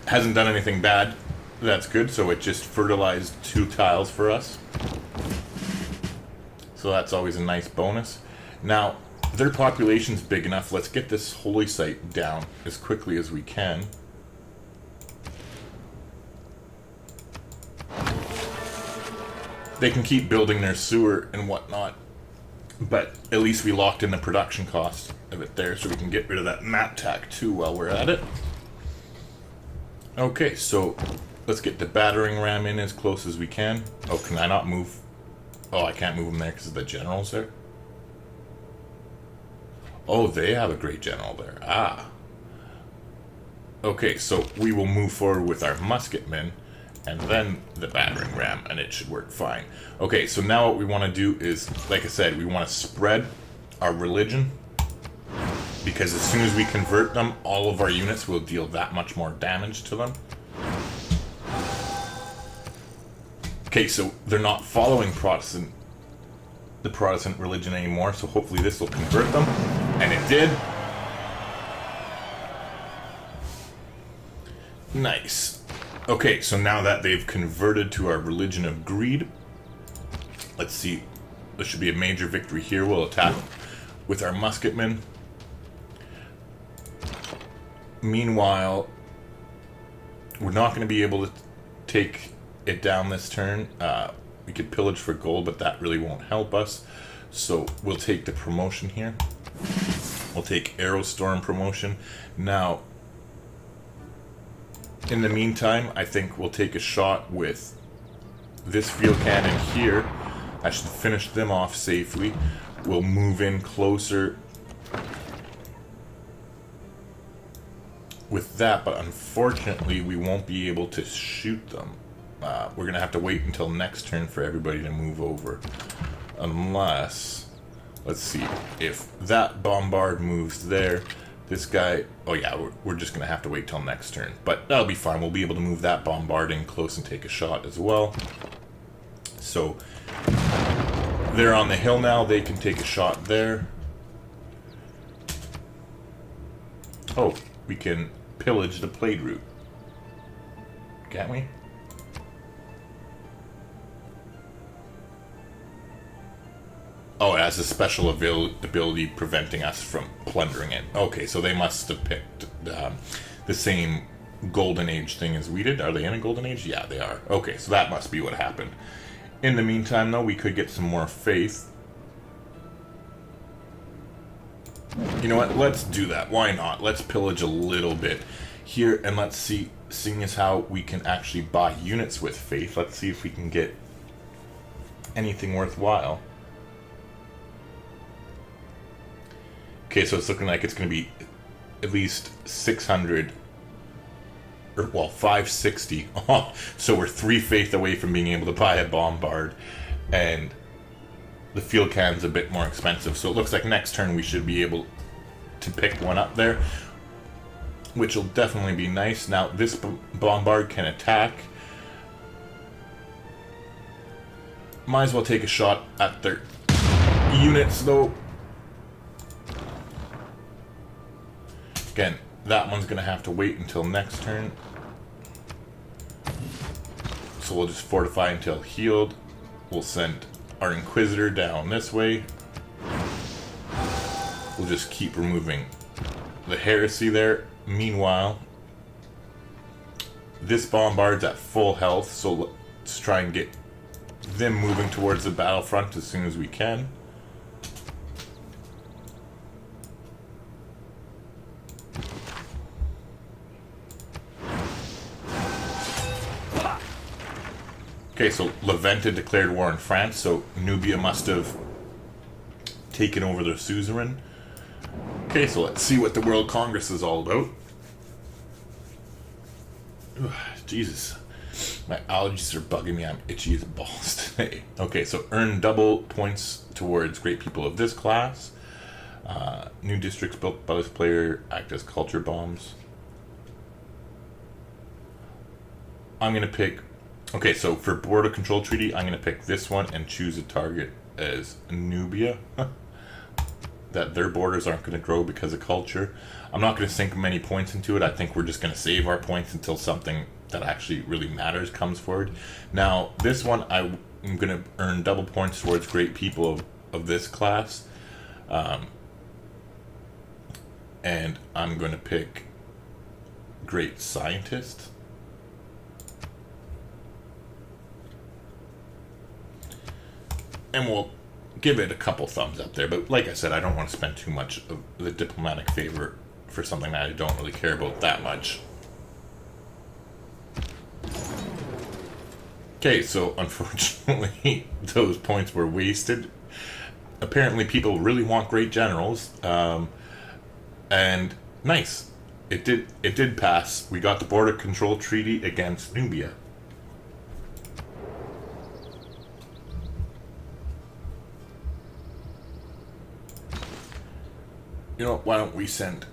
Speaker 1: Hasn't done anything bad. That's good, so it just fertilized 2 tiles for us. So that's always a nice bonus. Now, their population's big enough. Let's get this holy site down as quickly as we can. They can keep building their sewer and whatnot, but at least we locked in the production cost of it there, so we can get rid of that map tack too while we're at it. Okay, so let's get the battering ram in as close as we can. Oh, can I not move? Oh, I can't move them there because of the generals there. Oh, they have a great general there. Ah. Okay, so we will move forward with our musketmen and then the battering ram, and it should work fine. Okay, so now what we want to do is, like I said, we want to spread our religion, because as soon as we convert them, all of our units will deal that much more damage to them. Okay, so they're not following the Protestant religion anymore, so hopefully this will convert them, and it did. Nice. Okay, so now that they've converted to our religion of greed, let's see, this should be a major victory here. We'll attack with our musketmen. Meanwhile, we're not going to be able to take it down this turn. We could pillage for gold, but that really won't help us. So we'll take the promotion here. We'll take Aerostorm promotion. Now, in the meantime, I think we'll take a shot with this field cannon here. I should finish them off safely. We'll move in closer with that, but unfortunately we won't be able to shoot them. We're gonna have to wait until next turn for everybody to move over, unless, let's see, if that bombard moves there, this guy, oh yeah, we're just gonna have to wait till next turn, but that'll be fine. We'll be able to move that bombard in close and take a shot as well. So they're on the hill now, they can take a shot there. Oh, we can pillage the plague route, can't we? Oh, it has a special ability preventing us from plundering it. Okay, so they must have picked the same Golden Age thing as we did. Are they in a Golden Age? Yeah, they are. Okay, so that must be what happened. In the meantime, though, we could get some more faith. You know what? Let's do that. Why not? Let's pillage a little bit here, and let's see, seeing as how we can actually buy units with faith, let's see if we can get anything worthwhile. Okay, so it's looking like it's going to be at least 600, or well, 560. Oh, so we're 3 faith away from being able to buy a bombard, and the field cannon's a bit more expensive. So it looks like next turn we should be able to pick one up there, which will definitely be nice. Now this bombard can attack. Might as well take a shot at their units though. Again, that one's going to have to wait until next turn. So we'll just fortify until healed. We'll send our Inquisitor down this way. We'll just keep removing the heresy there. Meanwhile, this bombard's at full health, so let's try and get them moving towards the battlefront as soon as we can. Okay, so Levante declared war on France, so Nubia must have taken over their suzerain. Okay, so let's see what the World Congress is all about. Ugh, Jesus. My allergies are bugging me. I'm itchy as balls today. Okay, so earn double points towards great people of this class. New districts built by this player act as culture bombs. I'm going to pick... Okay, so for border control treaty, I'm going to pick this one and choose a target as Nubia. That their borders aren't going to grow because of culture. I'm not going to sink many points into it. I think we're just going to save our points until something that actually really matters comes forward. Now, this one, I'm going to earn double points towards great people of this class. And I'm going to pick Great Scientist. And we'll give it a couple thumbs up there. But like I said, I don't want to spend too much of the diplomatic favor for something that I don't really care about that much. Okay, so unfortunately, those points were wasted. Apparently, people really want great generals, and nice. It did pass. We got the border control treaty against Nubia. You know what, why don't we send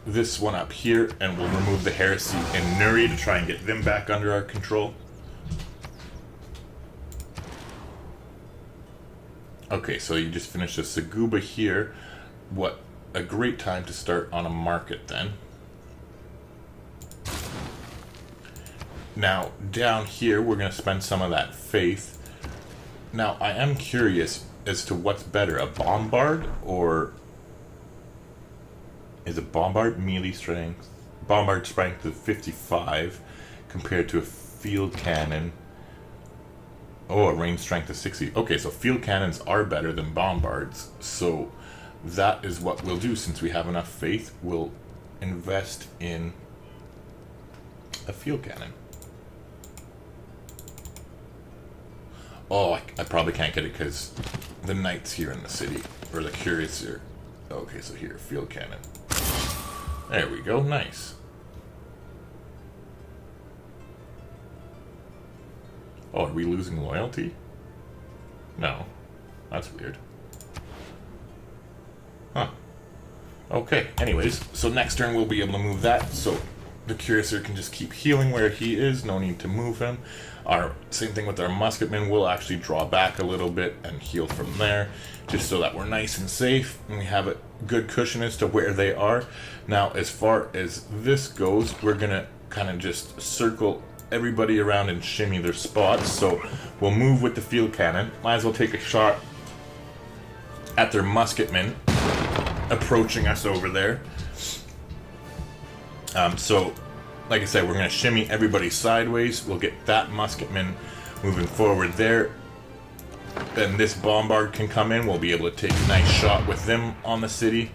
Speaker 1: this one up here, and we'll remove the heresy in Nuri to try and get them back under our control. Okay, so you just finished a Saguba here. What a great time to start on a market then. Now, down here, we're going to spend some of that faith. Now, I am curious as to what's better, a bombard or... Is a bombard melee strength? Bombard strength of 55 compared to a field cannon. Oh, a range strength of 60. Okay, so field cannons are better than bombards. So that is what we'll do. Since we have enough faith, we'll invest in a field cannon. Oh, I probably can't get it because the knight's here in the city. Or the curious here. Okay, so here, field cannon. There we go, nice. Oh, are we losing loyalty? No. That's weird. Huh. Okay, anyways, so next turn we'll be able to move that, so the Cuirassier can just keep healing where he is, no need to move him. Same thing with our musketmen, we'll actually draw back a little bit and heal from there, just so that we're nice and safe, and we have a good cushion as to where they are. Now, as far as this goes, we're gonna kind of just circle everybody around and shimmy their spots, so we'll move with the field cannon. Might as well take a shot at their musketmen approaching us over there. So, like I said, we're going to shimmy everybody sideways. We'll get that musketman moving forward there. Then this bombard can come in. We'll be able to take a nice shot with them on the city.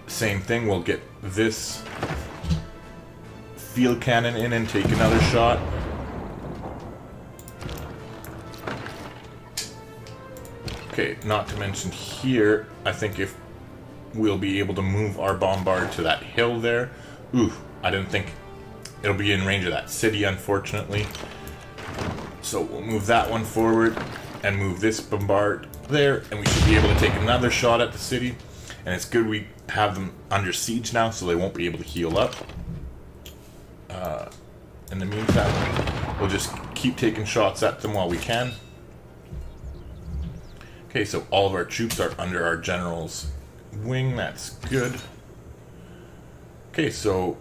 Speaker 1: Same thing, we'll get this field cannon in and take another shot. Okay, not to mention here, I think if we'll be able to move our bombard to that hill there. Ooh, I didn't think it'll be in range of that city, unfortunately. So we'll move that one forward and move this bombard there, and we should be able to take another shot at the city. And it's good we have them under siege now, so they won't be able to heal up. In the meantime, we'll just keep taking shots at them while we can. Okay, so all of our troops are under our general's wing. That's good. Okay, so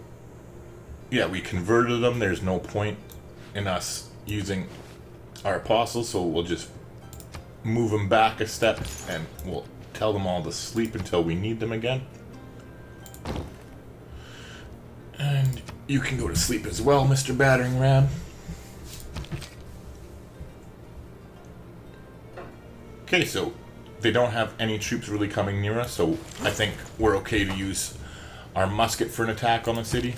Speaker 1: yeah, we converted them. There's no point in us using our apostles, so we'll just move them back a step and we'll tell them all to sleep until we need them again. And you can go to sleep as well, Mr. Battering Ram. Okay, so they don't have any troops really coming near us, so I think we're okay to use our musket for an attack on the city.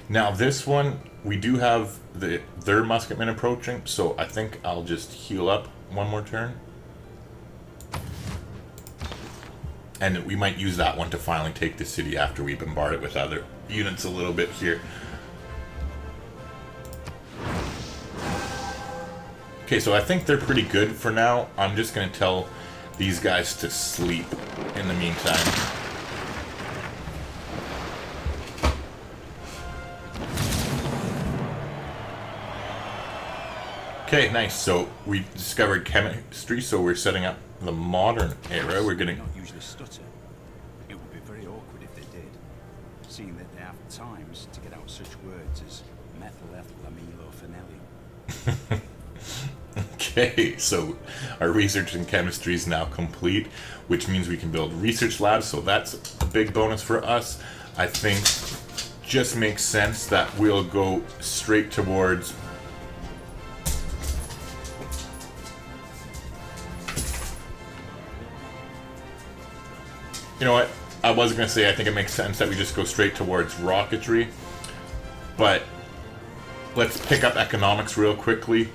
Speaker 1: Now this one, we do have their musketmen approaching, so I think I'll just heal up one more turn. And we might use that one to finally take the city after we bombard it with other units a little bit here. Okay, so I think they're pretty good for now. I'm just going to tell these guys to sleep in the meantime. Okay, nice. So we discovered chemistry, so we're setting up the modern era. We're getting...
Speaker 2: not usually stutter. It would be very awkward if they did, seeing that they have times to get out such words as methylethylaminophenoline.
Speaker 1: Okay, so our research in chemistry is now complete, which means we can build research labs, so that's a big bonus for us. I think just makes sense that we'll go straight towards you know what? I was going to say I think it makes sense that we just go straight towards rocketry, but let's pick up economics real quickly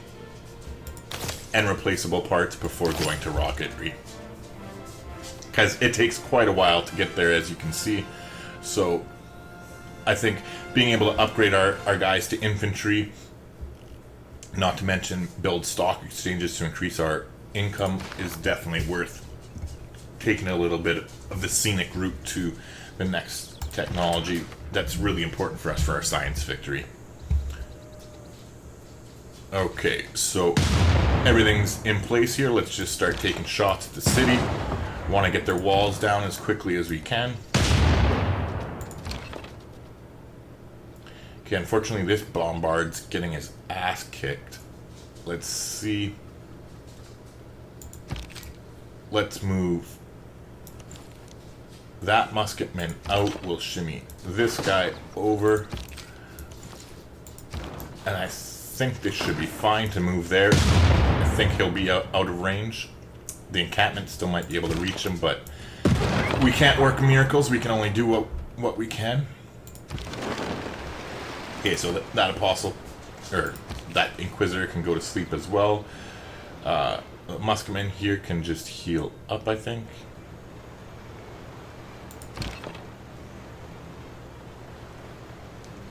Speaker 1: and replaceable parts before going to rocketry, because it takes quite a while to get there, as you can see. So I think being able to upgrade our guys to infantry, not to mention build stock exchanges to increase our income, is definitely worth taking a little bit of the scenic route to the next technology that's really important for us for our science victory. Okay, so everything's in place here. Let's just start taking shots at the city. Want to get their walls down as quickly as we can. Okay, unfortunately this bombard's getting his ass kicked. Let's see. Let's move that musketman out. We'll shimmy this guy over. And I think this should be fine to move there. I think he'll be out of range. The encampment still might be able to reach him, but we can't work miracles. We can only do what we can. Okay, so that apostle, or that inquisitor, can go to sleep as well. The musketman here can just heal up, I think.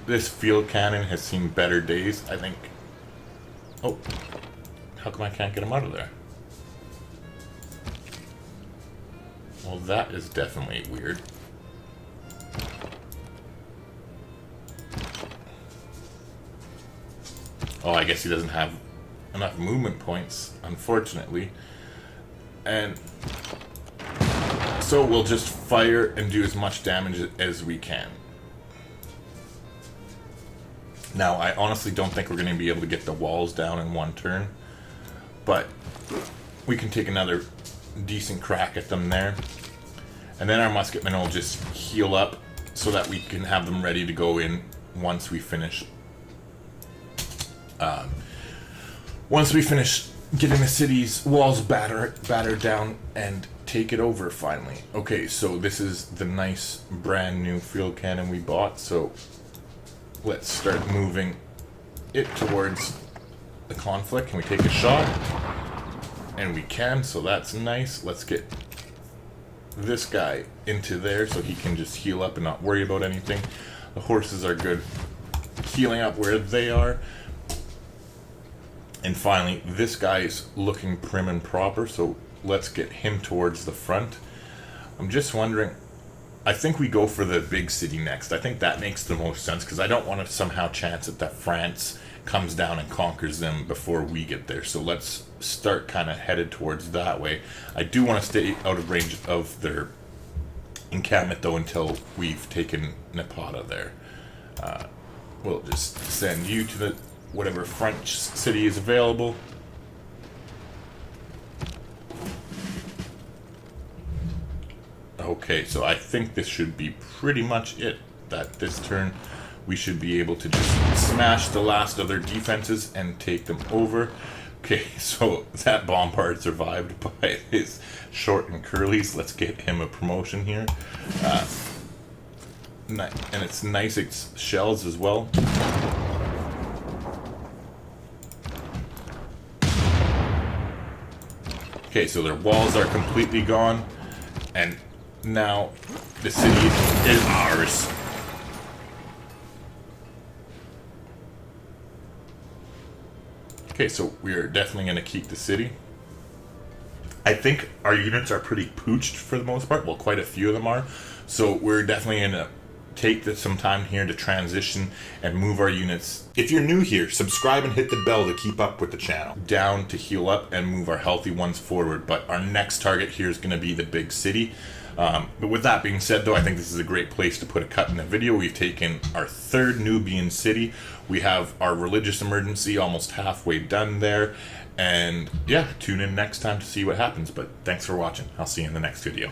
Speaker 1: This field cannon has seen better days, I think. Oh, how come I can't get him out of there? Well, that is definitely weird. Oh, I guess he doesn't have enough movement points, unfortunately. And so we'll just fire and do as much damage as we can. Now, I honestly don't think we're going to be able to get the walls down in one turn, but we can take another decent crack at them there. And then our musketmen will just heal up so that we can have them ready to go in once we finish. Once we finish getting the city's walls battered down and take it over finally. Okay, so this is the nice brand new field cannon we bought, so let's start moving it towards the conflict. Can we take a shot? And we can, so that's nice. Let's get this guy into there so he can just heal up and not worry about anything. The horses are good healing up where they are. And finally, this guy is looking prim and proper, so let's get him towards the front. I'm just wondering, I think we go for the big city next. I think that makes the most sense, because I don't want to somehow chance it that France comes down and conquers them before we get there. So let's start kind of headed towards that way. I do want to stay out of range of their encampment, though, until we've taken Napata there. We'll just send you to the whatever French city is available. Okay, so I think this should be pretty much it. That this turn we should be able to just smash the last of their defenses and take them over. Okay, so that bombard survived by his short and curlies. Let's get him a promotion here. And it's nice, it's shells as well. Okay, so their walls are completely gone, and now the city is ours. Okay, so we're definitely going to keep the city. I think our units are pretty pooched for the most part. Well, quite a few of them are. So we're definitely going to take some time here to transition and move our units. If you're new here, subscribe and hit the bell to keep up with the channel. Down to heal up and move our healthy ones forward. But our next target here is going to be the big city. But with that being said, though, I think this is a great place to put a cut in the video. We've taken our third Nubian city. We have our religious emergency almost halfway done there. And yeah, tune in next time to see what happens. But thanks for watching. I'll see you in the next video.